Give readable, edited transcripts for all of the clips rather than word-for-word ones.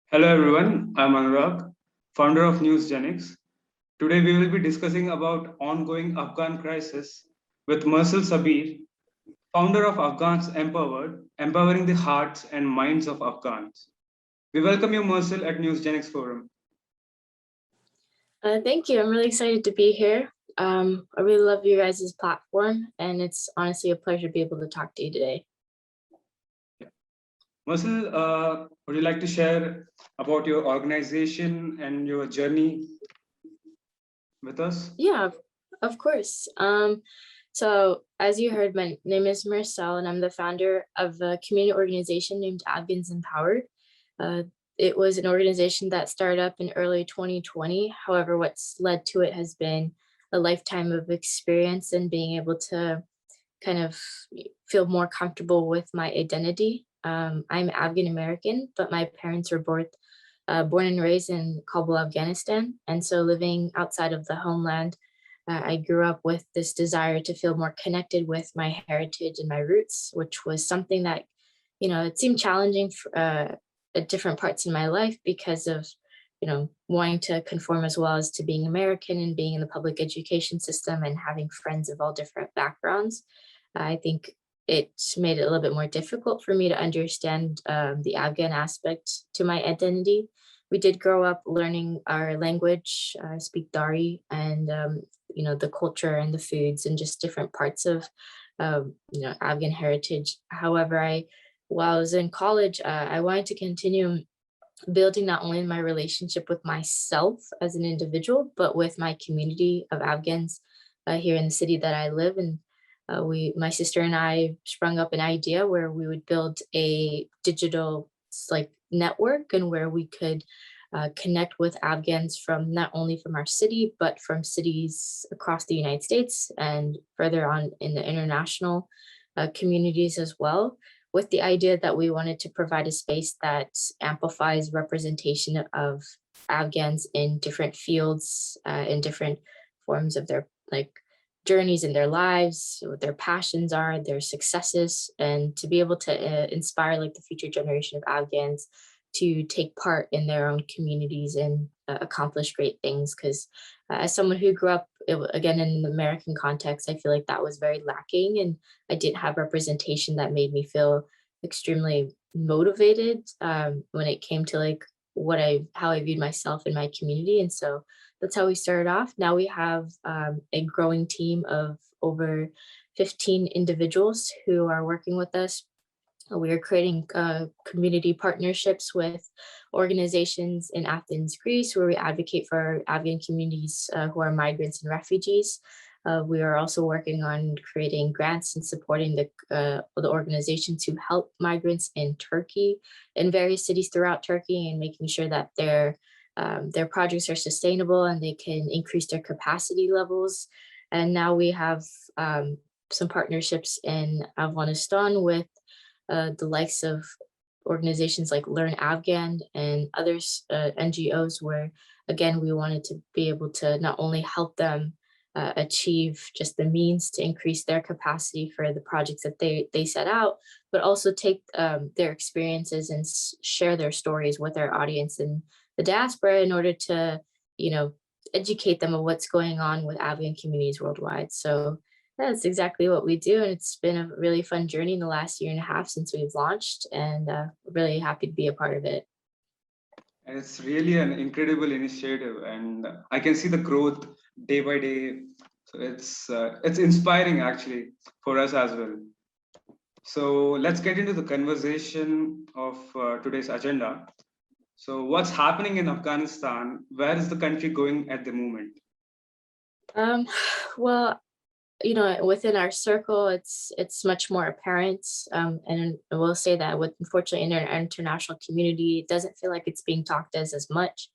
Hello everyone, I'm Anurag, founder of NEWS-GENIX. Today we will be discussing about ongoing Afghan crisis with Mursel Sabir, founder of Afghans Empowered, empowering the hearts and minds of Afghans. We welcome you, Mursel, at NEWS-GENIX Forum. Thank you. I'm really excited to be here. I really love you guys' platform, and it's honestly a pleasure to be able to talk to you today. Mursel, would you like to share about your organization and your journey with us? Yeah, of course. So as you heard, my name is Mursel, and I'm the founder of a community organization named Afghans Empowered. It was an organization that started up in early 2020. However, what's led to it has been a lifetime of experience and being able to kind of feel more comfortable with my identity. I'm Afghan American, but my parents were both born and raised in Kabul, Afghanistan. And so living outside of the homeland, I grew up with this desire to feel more connected with my heritage and my roots, which was something that, it seemed challenging at different parts in my life because of, wanting to conform as well as to being American and being in the public education system and having friends of all different backgrounds. I think it's made it a little bit more difficult for me to understand the Afghan aspect to my identity. We did grow up learning our language. I speak Dari, and the culture and the foods and just different parts of Afghan heritage. However, while I was in college, I wanted to continue building not only my relationship with myself as an individual, but with my community of Afghans here in the city that I live in. My sister and I sprung up an idea where we would build a digital network and where we could connect with Afghans from not only from our city, but from cities across the United States and further on in the international communities as well, with the idea that we wanted to provide a space that amplifies representation of Afghans in different fields, in different forms of their journeys in their lives, what their passions are, their successes, and to be able to inspire the future generation of Afghans to take part in their own communities and accomplish great things. Because as someone who grew up, again, in the American context, I feel like that was very lacking, and I didn't have representation that made me feel extremely motivated when it came to how I viewed myself and my community. And so that's how we started off. Now we have a growing team of over 15 individuals who are working with us. We are creating community partnerships with organizations in Athens, Greece, where we advocate for Afghan communities who are migrants and refugees. We are also working on creating grants and supporting the organizations who help migrants in Turkey, in various cities throughout Turkey, and making sure that their projects are sustainable and they can increase their capacity levels. And now we have some partnerships in Afghanistan with the likes of organizations like Learn Afghan and others, NGOs, where again, we wanted to be able to not only help them achieve just the means to increase their capacity for the projects that they set out, but also take their experiences and share their stories with our audience in the diaspora in order to, educate them on what's going on with Afghan communities worldwide. So that's exactly what we do. And it's been a really fun journey in the last year and a half since we've launched, and really happy to be a part of it. And it's really an incredible initiative, and I can see the growth day by day. So it's inspiring actually for us as well. So let's get into the conversation of today's agenda. So what's happening in Afghanistan? Where is the country going at the moment? Well, within our circle, it's much more apparent. And I will say that unfortunately in our international community, it doesn't feel like it's being talked as much.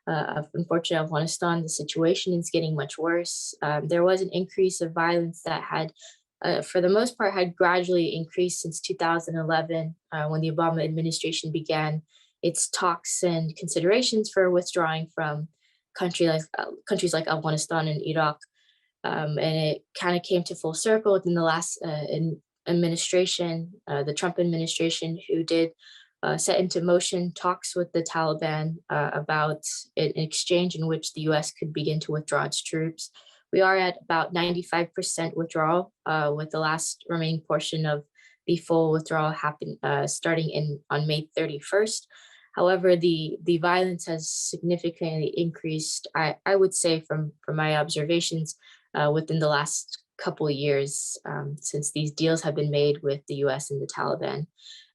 Unfortunately, Afghanistan, the situation is getting much worse. There was an increase of violence that had, for the most part, had gradually increased since 2011, when the Obama administration began its talks and considerations for withdrawing from countries like Afghanistan and Iraq. And it kind of came to full circle within the last administration, the Trump administration, who did set into motion talks with the Taliban about an exchange in which the US could begin to withdraw its troops. We are at about 95% withdrawal, with the last remaining portion of the full withdrawal happen starting on May 31st. However, the violence has significantly increased, I would say from my observations, within the last couple of years, since these deals have been made with the US and the Taliban.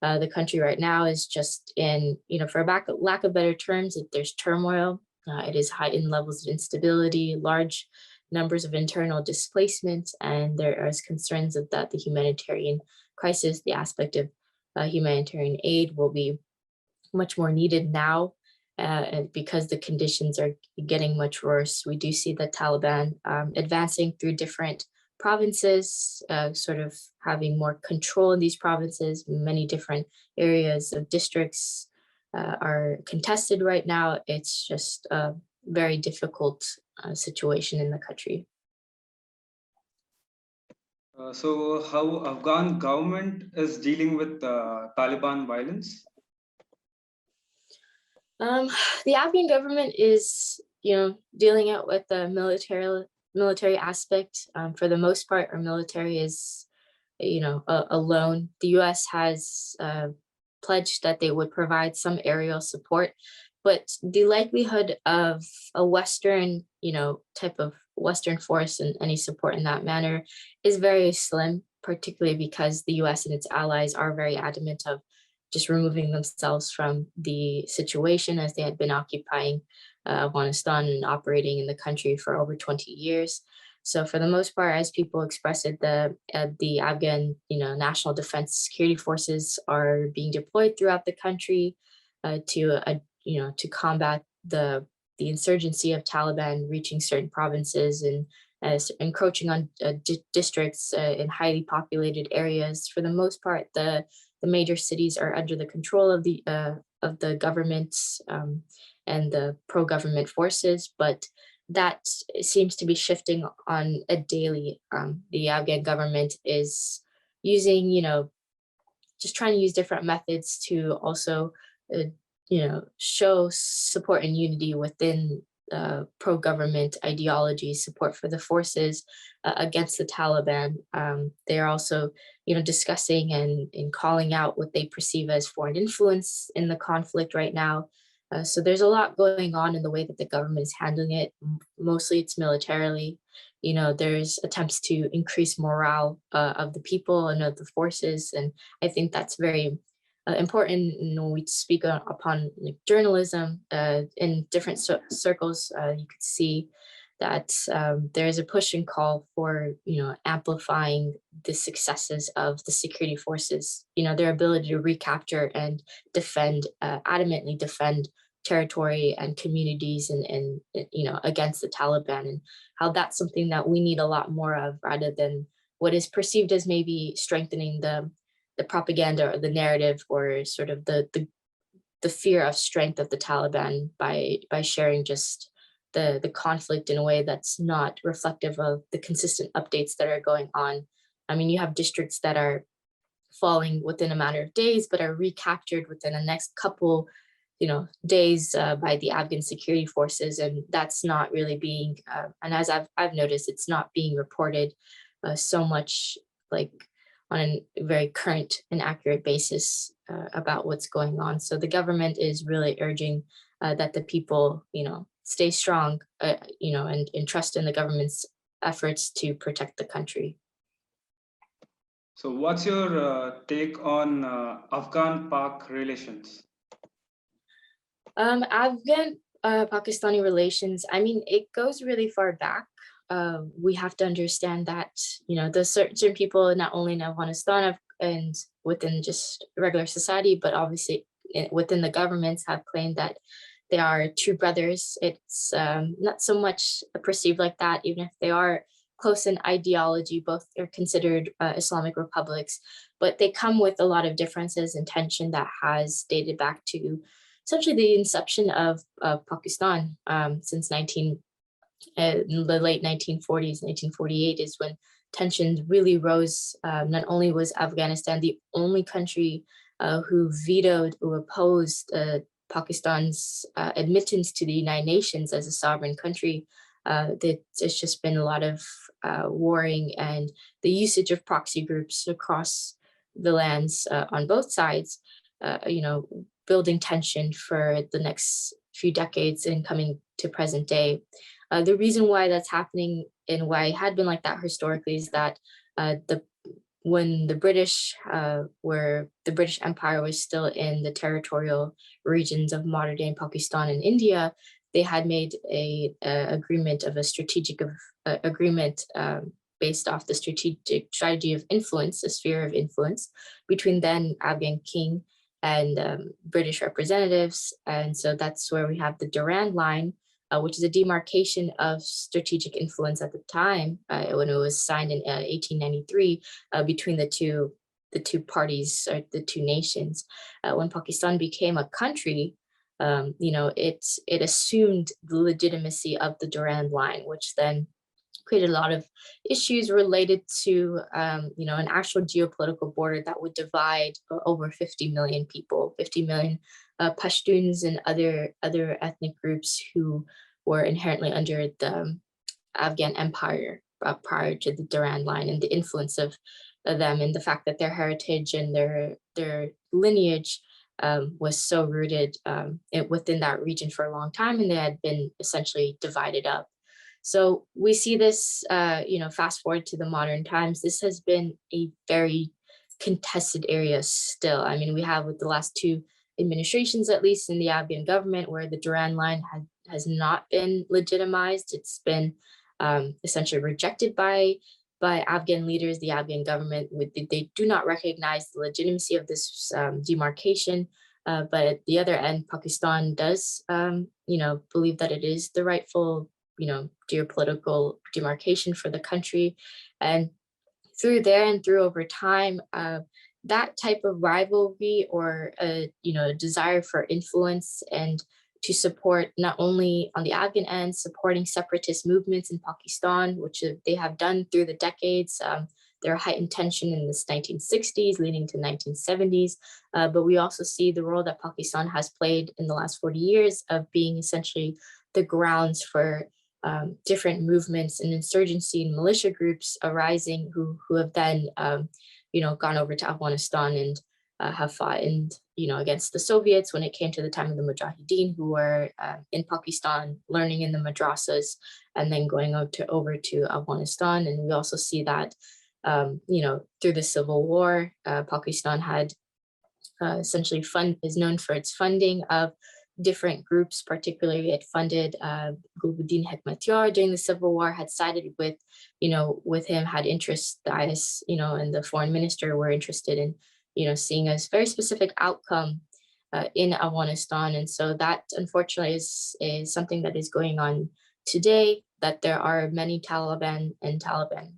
The country right now is just in, for lack of better terms, there's turmoil. It is heightened levels of instability, large numbers of internal displacement, and there are concerns of that the humanitarian crisis, the aspect of humanitarian aid will be much more needed now, and because the conditions are getting much worse. We do see the Taliban advancing through different provinces, sort of having more control in these provinces. Many different areas of districts are contested right now. It's just a very difficult situation in the country. So how Afghan government is dealing with Taliban violence? The Afghan government is, dealing out with the military aspect. For the most part, our military is, alone. The U.S. has pledged that they would provide some aerial support, but the likelihood of a Western, type of Western force and any support in that manner is very slim, particularly because the U.S. and its allies are very adamant of just removing themselves from the situation, as they had been occupying Afghanistan and operating in the country for over 20 years. So for the most part, as people express it, the Afghan, National Defense Security Forces are being deployed throughout the country to combat the insurgency of Taliban reaching certain provinces and encroaching on districts in highly populated areas. For the most part, the major cities are under the control of the government and the pro-government forces, but that seems to be shifting on a daily. The Afghan government is using, just trying to use different methods to also, show support and unity within pro-government ideology, support for the forces against the Taliban. They're also, discussing and calling out what they perceive as foreign influence in the conflict right now. So there's a lot going on in the way that the government is handling it. Mostly it's militarily. There's attempts to increase morale of the people and of the forces. And I think that's very important when we speak upon journalism in different circles. You could see that there is a push and call for amplifying the successes of the security forces, their ability to recapture and defend, adamantly defend territory and communities and against the Taliban, and how that's something that we need a lot more of, rather than what is perceived as maybe strengthening the propaganda or the narrative, or sort of the fear of strength of the Taliban by sharing just the conflict in a way that's not reflective of the consistent updates that are going on. I mean, you have districts that are falling within a matter of days, but are recaptured within the next couple, days by the Afghan security forces, and that's not really being. And as I've noticed, it's not being reported so much, like on a very current and accurate basis about what's going on. So the government is really urging that the people, stay strong, and trust in the government's efforts to protect the country. So what's your take on Afghan-Pak relations? Afghan Pakistani relations, I mean, it goes really far back. We have to understand that, the certain people, not only in Afghanistan and within just regular society, but obviously within the governments, have claimed that they are two brothers. It's not so much perceived like that, even if they are close in ideology. Both are considered Islamic republics, but they come with a lot of differences and tension that has dated back to essentially the inception of Pakistan since in the late 1940s. 1948 is when tensions really rose. Not only was Afghanistan the only country who vetoed or opposed Pakistan's admittance to the United Nations as a sovereign country, there's just been a lot of warring and the usage of proxy groups across the lands on both sides, building tension for the next few decades and coming to present day. The reason why that's happening and why it had been like that historically is that when the British the British Empire was still in the territorial regions of modern day Pakistan and India, they had made a agreement of a strategic agreement based off the strategy of influence, the sphere of influence between then Afghan king and British representatives. And so that's where we have the Durand Line, which is a demarcation of strategic influence at the time when it was signed in 1893 between the two parties or the two nations. When Pakistan became a country, it assumed the legitimacy of the Durand Line, which then created a lot of issues related to, an actual geopolitical border that would divide over 50 million people, 50 million Pashtuns and other ethnic groups who were inherently under the Afghan Empire prior to the Durand Line, and the influence of them and the fact that their heritage and their lineage was so rooted within that region for a long time, and they had been essentially divided up. So we see this, fast forward to the modern times, this has been a very contested area still. I mean, we have with the last two administrations, at least in the Afghan government, where the Durand Line has not been legitimized. It's been essentially rejected by Afghan leaders, the Afghan government. They do not recognize the legitimacy of this demarcation. But at the other end, Pakistan does, believe that it is the rightful, geopolitical demarcation for the country. And through there and through over time, that type of rivalry or, desire for influence and to support not only on the Afghan end, supporting separatist movements in Pakistan, which they have done through the decades. There are heightened tension in the 1960s leading to 1970s, but we also see the role that Pakistan has played in the last 40 years of being essentially the grounds for different movements and insurgency and militia groups arising who have then, gone over to Afghanistan and have fought against the Soviets when it came to the time of the Mujahideen, who were in Pakistan learning in the madrasas and then going over to Afghanistan. And we also see that, through the Civil War, Pakistan had essentially is known for its funding of different groups. Particularly it funded Gulbuddin Hekmatyar during the Civil War, had sided with him, had interest, the IS, and the foreign minister were interested in, seeing a very specific outcome in Afghanistan. And so that unfortunately is something that is going on today, that there are many Taliban and Taliban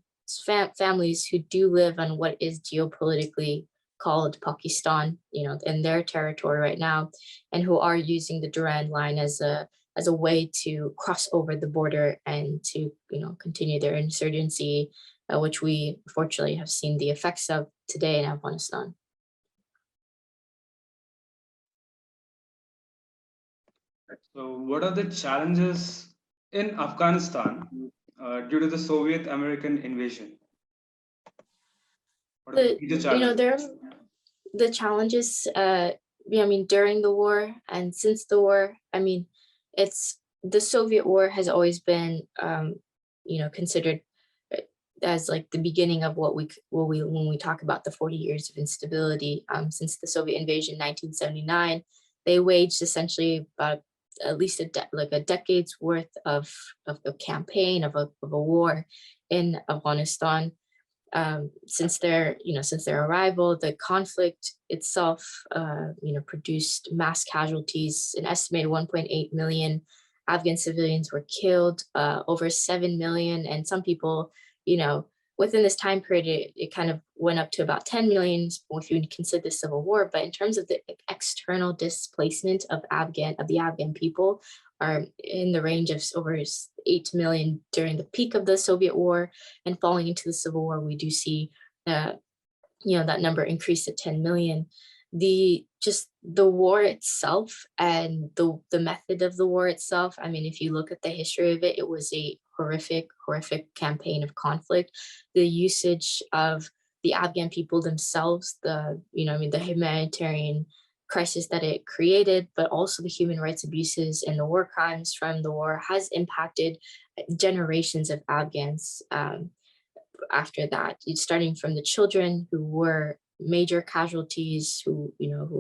families who do live on what is geopolitically called Pakistan, in their territory right now, and who are using the Durand Line as a way to cross over the border and to, continue their insurgency, which we fortunately have seen the effects of today in Afghanistan. So what are the challenges in Afghanistan due to the Soviet American invasion? What are the major challenges? The challenges, during the war and since the war, it's the Soviet war has always been, considered as like the beginning of when we talk about the 40 years of instability. Since the Soviet invasion in 1979, they waged essentially about at least a decade's worth of a campaign of a war in Afghanistan. Since their arrival, the conflict itself, produced mass casualties. An estimated 1.8 million Afghan civilians were killed, over 7 million, and some people, within this time period, it kind of went up to about 10 million if you consider the Civil War. But in terms of the external displacement of the Afghan people, are in the range of over 8 million during the peak of the Soviet war, and falling into the Civil War, we do see that number increased to 10 million. The war itself and the method of the war itself, I mean, if you look at the history of it, it was a horrific campaign of conflict. The usage of the Afghan people themselves, the humanitarian crisis that it created, but also the human rights abuses and the war crimes from the war has impacted generations of Afghans. After that, starting from the children who were major casualties, who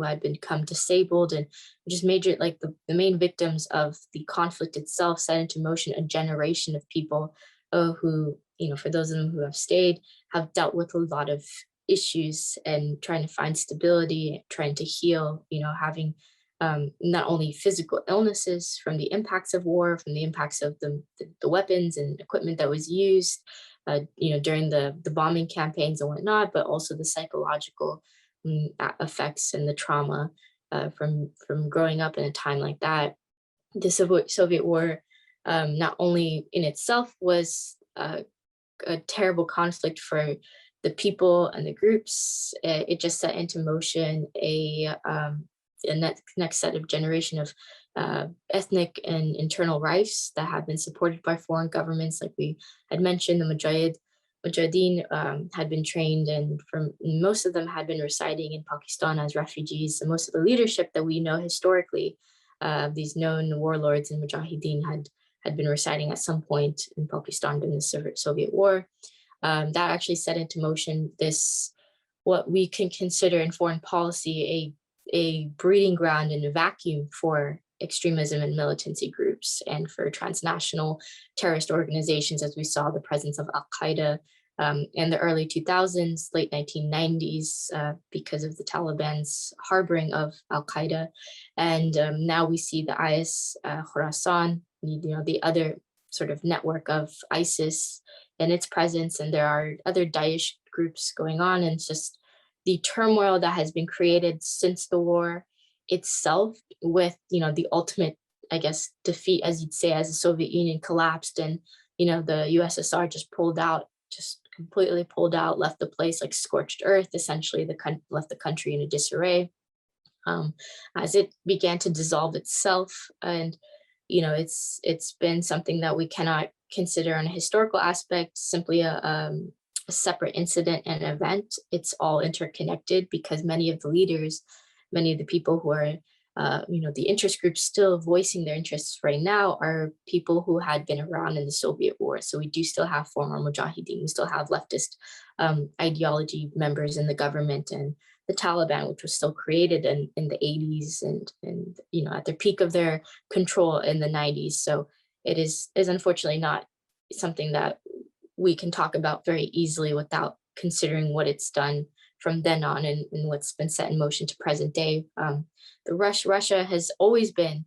had become disabled, and just major, like the main victims of the conflict itself, set into motion a generation of people who, for those of them who have stayed, have dealt with a lot of issues and trying to find stability, trying to heal, having not only physical illnesses from the impacts of war, from the impacts of the weapons and equipment that was used, during the bombing campaigns and whatnot, but also the psychological effects and the trauma from growing up in a time like that. The Soviet War, not only in itself was a terrible conflict for the people and the groups, it just set into motion a next set of generation of ethnic and internal rifts that have been supported by foreign governments. Like we had mentioned, the Mujahideen had been trained, and most of them had been residing in Pakistan as refugees. And most of the leadership that we know historically, these known warlords and Mujahideen had been residing at some point in Pakistan during the Soviet War. That actually set into motion this, what we can consider in foreign policy, a breeding ground and a vacuum for extremism and militancy groups and for transnational terrorist organizations, as we saw the presence of Al-Qaeda in the early 2000s, late 1990s, because of the Taliban's harboring of Al-Qaeda. And now we see the IS, Khorasan, the other sort of network of ISIS and its presence, and there are other Daesh groups going on, and it's just the turmoil that has been created since the war itself, with the ultimate, I guess, defeat, as you'd say, as the Soviet Union collapsed and the USSR just completely pulled out, left the place like scorched earth, essentially left the country in a disarray, as it began to dissolve itself. And it's been something that we cannot consider on a historical aspect simply a separate incident and event. It's all interconnected, because many of the leaders, many of the people who are the interest groups still voicing their interests right now are people who had been around in the Soviet war. So we do still have former Mujahideen, we still have leftist ideology members in the government, and the Taliban, which was still created in the 80s and at the peak of their control in the 90s. So it is unfortunately not something that we can talk about very easily without considering what it's done from then on and what's been set in motion to present day. Russia has always been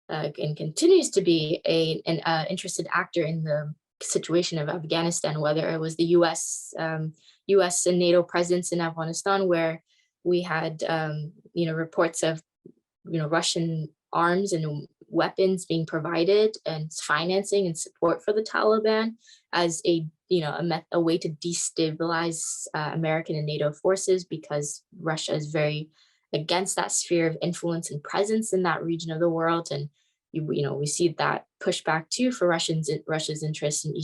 and continues to be an interested actor in the situation of Afghanistan, whether it was the US and NATO presence in Afghanistan, where we had reports of Russian arms and weapons being provided and financing and support for the Taliban as a way to destabilize American and NATO forces, because Russia is very against that sphere of influence and presence in that region of the world. And we see that pushback too for Russia's interests in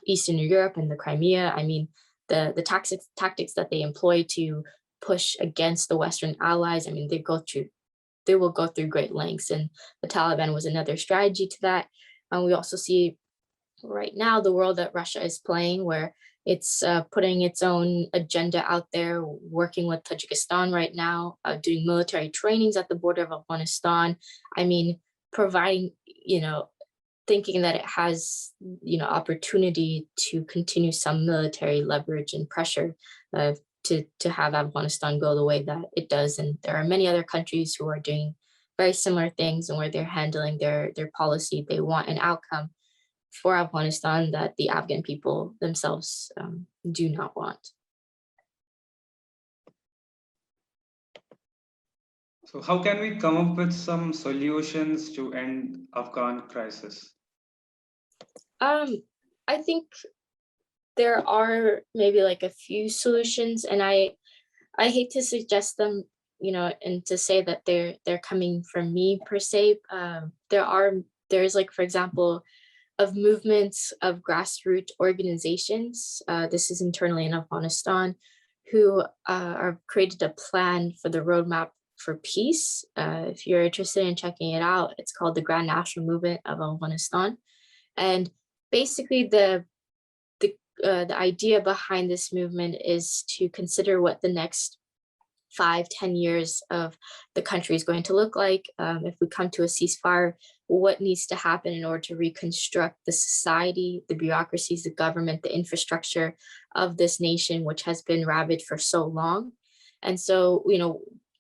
Eastern Europe and the Crimea. I mean, the tactics that they employ to push against the Western allies, I mean, they will go through great lengths, and the Taliban was another strategy to that. And we also see right now the role that Russia is playing, where it's putting its own agenda out there, working with Tajikistan right now, doing military trainings at the border of Afghanistan. I mean, providing, thinking that it has, opportunity to continue some military leverage and pressure to have Afghanistan go the way that it does. And there are many other countries who are doing very similar things, and where they're handling their policy. They want an outcome for Afghanistan that the Afghan people themselves do not want. So how can we come up with some solutions to end Afghan crisis? I think there are maybe like a few solutions, and I hate to suggest them, and to say that they're coming from me per se. There's like, for example, of movements of grassroots organizations. This is internally in Afghanistan, who are created a plan for the roadmap for peace. If you're interested in checking it out, it's called the Grand National Movement of Afghanistan, and basically the idea behind this movement is to consider what the next 5-10 years of the country is going to look like. If we come to a ceasefire, what needs to happen in order to reconstruct the society, the bureaucracies, the government, the infrastructure of this nation, which has been ravaged for so long. And so,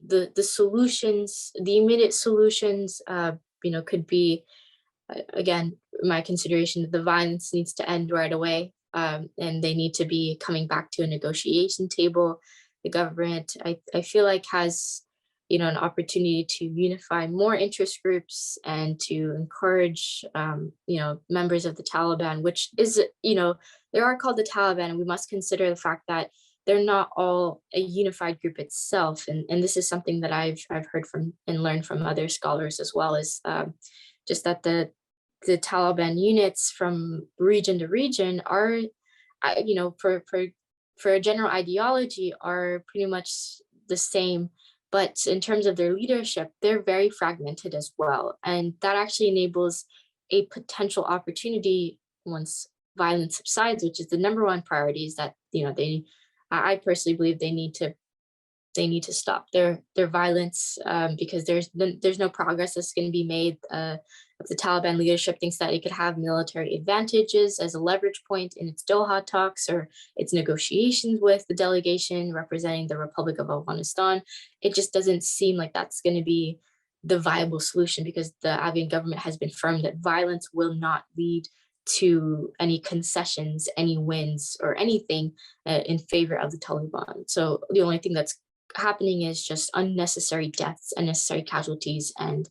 the solutions, the immediate solutions, could be, again, my consideration that the violence needs to end right away, and they need to be coming back to a negotiation table. The government, I feel like, has, an opportunity to unify more interest groups and to encourage, members of the Taliban, which is, they are called the Taliban, and we must consider the fact that they're not all a unified group itself. And this is something that I've heard from and learned from other scholars as well, is just that the Taliban units from region to region are, for a general ideology, are pretty much the same, but in terms of their leadership, they're very fragmented as well. And that actually enables a potential opportunity once violence subsides, which is the number one priority, is that, I personally believe they need to stop their violence, because there's no progress that's going to be made. If the Taliban leadership thinks that it could have military advantages as a leverage point in its Doha talks or its negotiations with the delegation representing the Republic of Afghanistan, it just doesn't seem like that's going to be the viable solution, because the Afghan government has been firm that violence will not lead to any concessions, any wins, or anything in favor of the Taliban. So the only thing that's happening is just unnecessary deaths, unnecessary casualties, and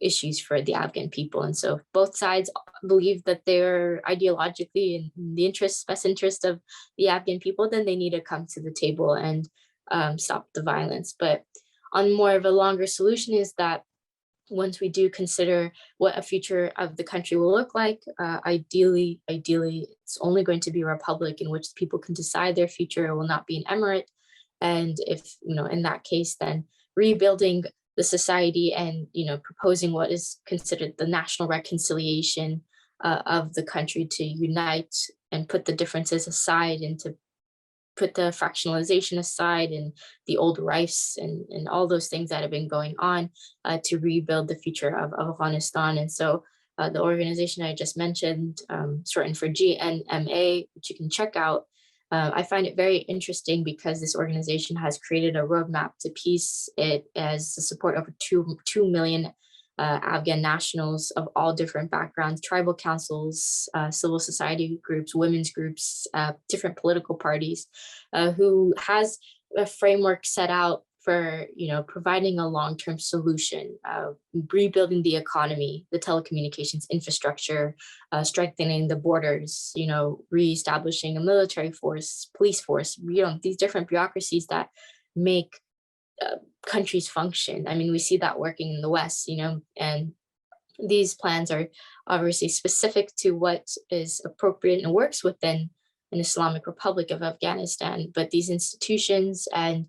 issues for the Afghan people. And so both sides believe that they're ideologically in the best interest of the Afghan people, then they need to come to the table and stop the violence. But on more of a longer solution is that once we do consider what a future of the country will look like, ideally, it's only going to be a republic in which people can decide their future. It will not be an emirate. And if, in that case, then rebuilding the society and, proposing what is considered the national reconciliation of the country, to unite and put the differences aside, and to put the fractionalization aside and the old rifts and all those things that have been going on, to rebuild the future of Afghanistan. And so the organization I just mentioned, shortened for GNMA, which you can check out, I find it very interesting because this organization has created a roadmap to peace. It has the support of 2 million Afghan nationals of all different backgrounds, tribal councils, civil society groups, women's groups, different political parties, who has a framework set out for, providing a long-term solution, rebuilding the economy, the telecommunications infrastructure, strengthening the borders, reestablishing a military force, police force, these different bureaucracies that make countries function. I mean, we see that working in the West, and these plans are obviously specific to what is appropriate and works within an Islamic Republic of Afghanistan. But these institutions and,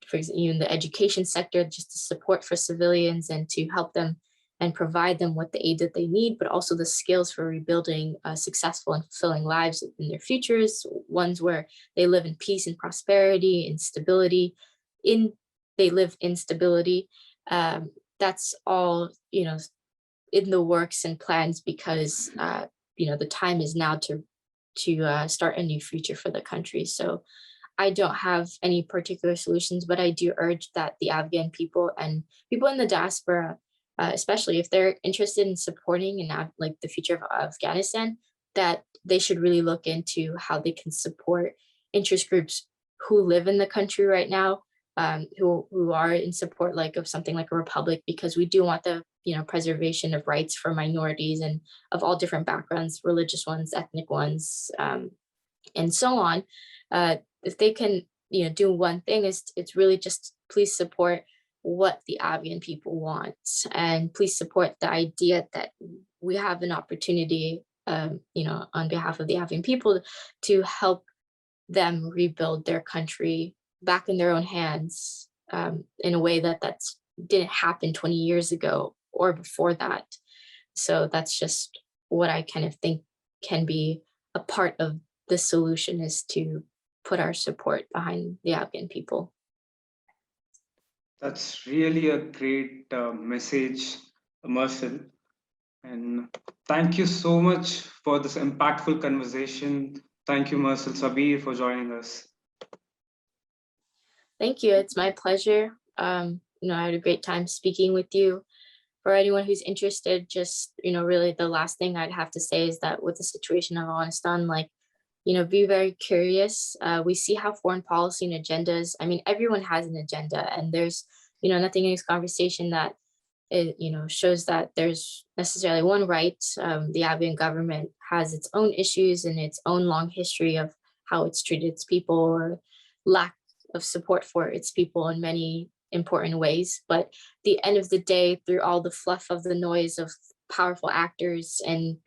for example, in the education sector, just the support for civilians and to help them and provide them with the aid that they need, but also the skills for rebuilding successful and fulfilling lives in their futures, ones where they live in peace and prosperity and stability. They live in stability. That's all, in the works and plans, because the time is now to start a new future for the country. So I don't have any particular solutions, but I do urge that the Afghan people and people in the diaspora, especially if they're interested in supporting and like the future of Afghanistan, that they should really look into how they can support interest groups who live in the country right now, who are in support like of something like a republic, because we do want the preservation of rights for minorities and of all different backgrounds, religious ones, ethnic ones, and so on. If they can do one thing, is it's really just please support what the Afghan people want, and please support the idea that we have an opportunity, on behalf of the Afghan people, to help them rebuild their country back in their own hands, in a way that didn't happen 20 years ago or before that. So that's just what I kind of think can be a part of the solution, is to put our support behind the Afghan people. That's really a great message, Mursel. And thank you so much for this impactful conversation. Thank you, Mursel, Sabir, for joining us. Thank you. It's my pleasure. I had a great time speaking with you. For anyone who's interested, just, really the last thing I'd have to say is that with the situation of Afghanistan, be very curious. We see how foreign policy and agendas, everyone has an agenda, and there's, nothing in this conversation that shows that there's necessarily one right. The Afghan government has its own issues and its own long history of how it's treated its people, or lack of support for its people in many important ways. But at the end of the day, through all the fluff of the noise of powerful actors and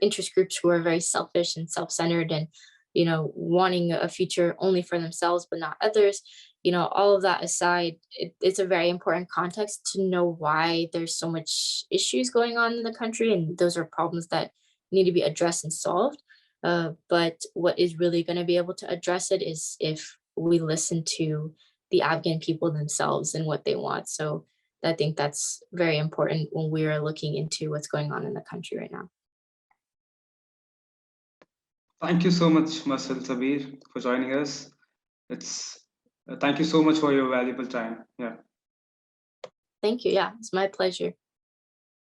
interest groups who are very selfish and self-centered, and wanting a future only for themselves but not others, all of that aside, it's a very important context to know why there's so much issues going on in the country, and those are problems that need to be addressed and solved. But what is really going to be able to address it is if we listen to the Afghan people themselves and what they want. So I think that's very important when we are looking into what's going on in the country right now. Thank you so much, Mursel, Sabir, for joining us. Thank you so much for your valuable time. Yeah. Thank you. Yeah, it's my pleasure.